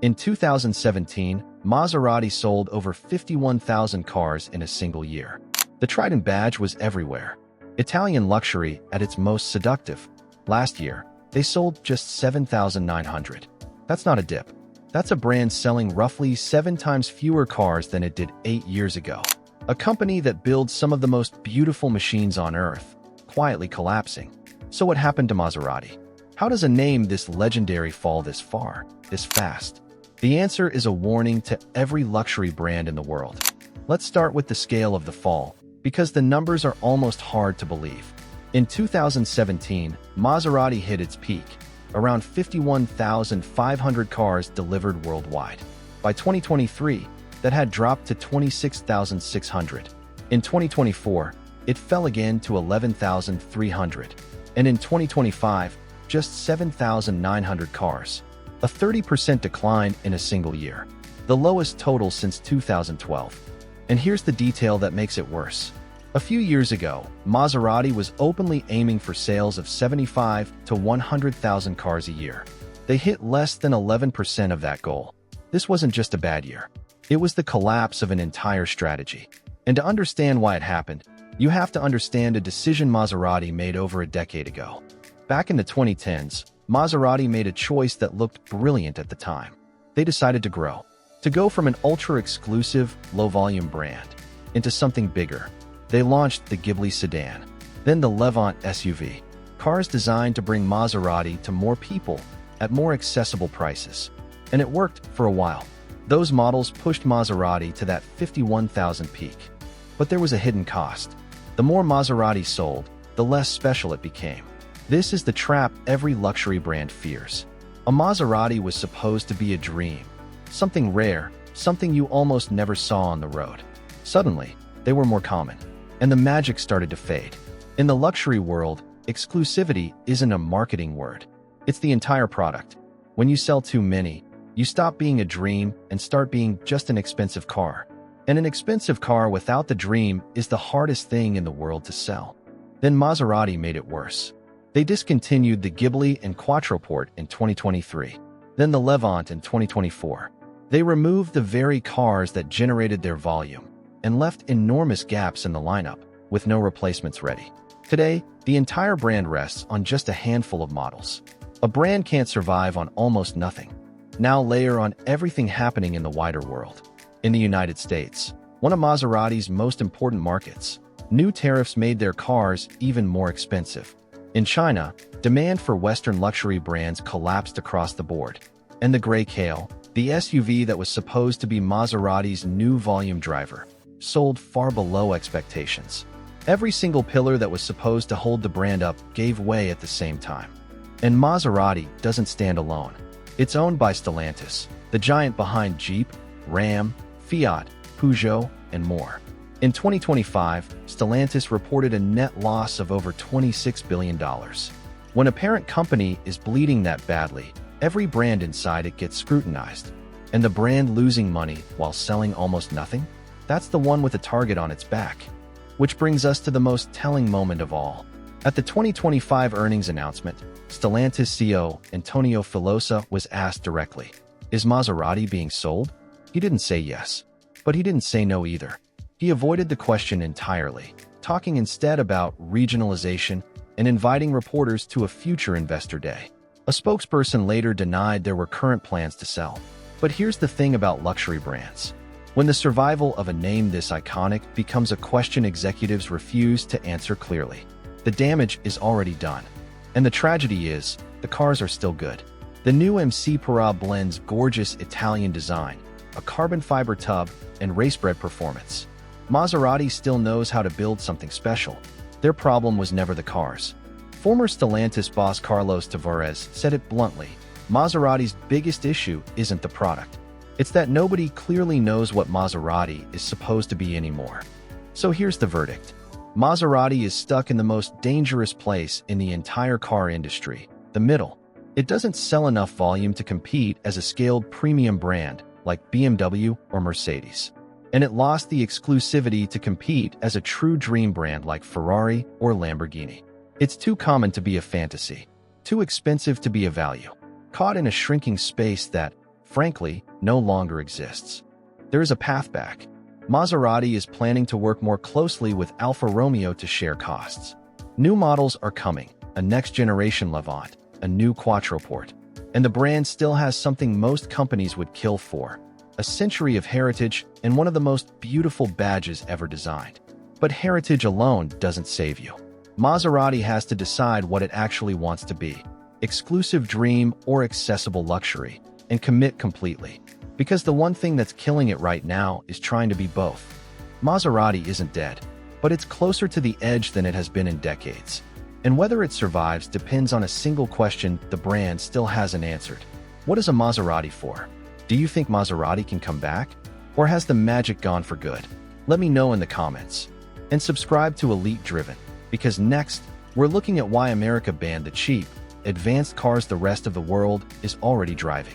In 2017, Maserati sold over 51,000 cars in a single year. The Trident badge was everywhere. Italian luxury at its most seductive. Last year, they sold just 7,900. That's not a dip. That's a brand selling roughly 7 times fewer cars than it did 8 years ago. A company that builds some of the most beautiful machines on Earth, quietly collapsing. So what happened to Maserati? How does a name this legendary fall this far, this fast? The answer is a warning to every luxury brand in the world. Let's start with the scale of the fall, because the numbers are almost hard to believe. In 2017, Maserati hit its peak, around 51,500 cars delivered worldwide. By 2023, that had dropped to 26,600. In 2024, it fell again to 11,300. And in 2025, just 7,900 cars. A 30% decline in a single year. The lowest total since 2012. And here's the detail that makes it worse. A few years ago, Maserati was openly aiming for sales of 75 to 100,000 cars a year. They hit less than 11% of that goal. This wasn't just a bad year. It was the collapse of an entire strategy. And to understand why it happened, you have to understand a decision Maserati made over a decade ago. Back in the 2010s, Maserati made a choice that looked brilliant at the time. They decided to grow. To go from an ultra-exclusive, low-volume brand into something bigger. They launched the Ghibli sedan, then the Levant SUV, cars designed to bring Maserati to more people at more accessible prices. And it worked for a while. Those models pushed Maserati to that 51,000 peak. But there was a hidden cost. The more Maserati sold, the less special it became. This is the trap every luxury brand fears. A Maserati was supposed to be a dream, something rare, something you almost never saw on the road. Suddenly, they were more common, and the magic started to fade. In the luxury world, exclusivity isn't a marketing word. It's the entire product. When you sell too many, you stop being a dream and start being just an expensive car. And an expensive car without the dream is the hardest thing in the world to sell. Then Maserati made it worse. They discontinued the Ghibli and Quattroporte in 2023, then the Levant in 2024. They removed the very cars that generated their volume and left enormous gaps in the lineup, with no replacements ready. Today, the entire brand rests on just a handful of models. A brand can't survive on almost nothing. Now layer on everything happening in the wider world. In the United States, one of Maserati's most important markets, new tariffs made their cars even more expensive. In China, demand for Western luxury brands collapsed across the board. And the Grey Kale, the SUV that was supposed to be Maserati's new volume driver, sold far below expectations. Every single pillar that was supposed to hold the brand up gave way at the same time. And Maserati doesn't stand alone. It's owned by Stellantis, the giant behind Jeep, Ram, Fiat, Peugeot, and more. In 2025, Stellantis reported a net loss of over $26 billion. When a parent company is bleeding that badly, every brand inside it gets scrutinized. And the brand losing money while selling almost nothing? That's the one with a target on its back. Which brings us to the most telling moment of all. At the 2025 earnings announcement, Stellantis CEO Antonio Filosa was asked directly, "Is Maserati being sold?" He didn't say yes, but he didn't say no either. He avoided the question entirely, talking instead about regionalization and inviting reporters to a future investor day. A spokesperson later denied there were current plans to sell. But here's the thing about luxury brands. When the survival of a name this iconic becomes a question executives refuse to answer clearly, the damage is already done. And the tragedy is, the cars are still good. The new MC Para blends gorgeous Italian design, a carbon fiber tub, and race-bred performance. Maserati still knows how to build something special. Their problem was never the cars. Former Stellantis boss Carlos Tavares said it bluntly, Maserati's biggest issue isn't the product. It's that nobody clearly knows what Maserati is supposed to be anymore. So here's the verdict. Maserati is stuck in the most dangerous place in the entire car industry, the middle. It doesn't sell enough volume to compete as a scaled premium brand like BMW or Mercedes. And it lost the exclusivity to compete as a true dream brand like Ferrari or Lamborghini. It's too common to be a fantasy, too expensive to be a value, caught in a shrinking space that, frankly, no longer exists. There is a path back. Maserati is planning to work more closely with Alfa Romeo to share costs. New models are coming, a next-generation Levant, a new Quattroporte. And the brand still has something most companies would kill for: a century of heritage and one of the most beautiful badges ever designed. But heritage alone doesn't save you. Maserati has to decide what it actually wants to be: exclusive dream or accessible luxury, and commit completely. Because the one thing that's killing it right now is trying to be both. Maserati isn't dead, but it's closer to the edge than it has been in decades. And whether it survives depends on a single question the brand still hasn't answered. What is a Maserati for? Do you think Maserati can come back? Or has the magic gone for good? Let me know in the comments. And subscribe to Elite Driven, because next, we're looking at why America banned the cheap, advanced cars the rest of the world is already driving.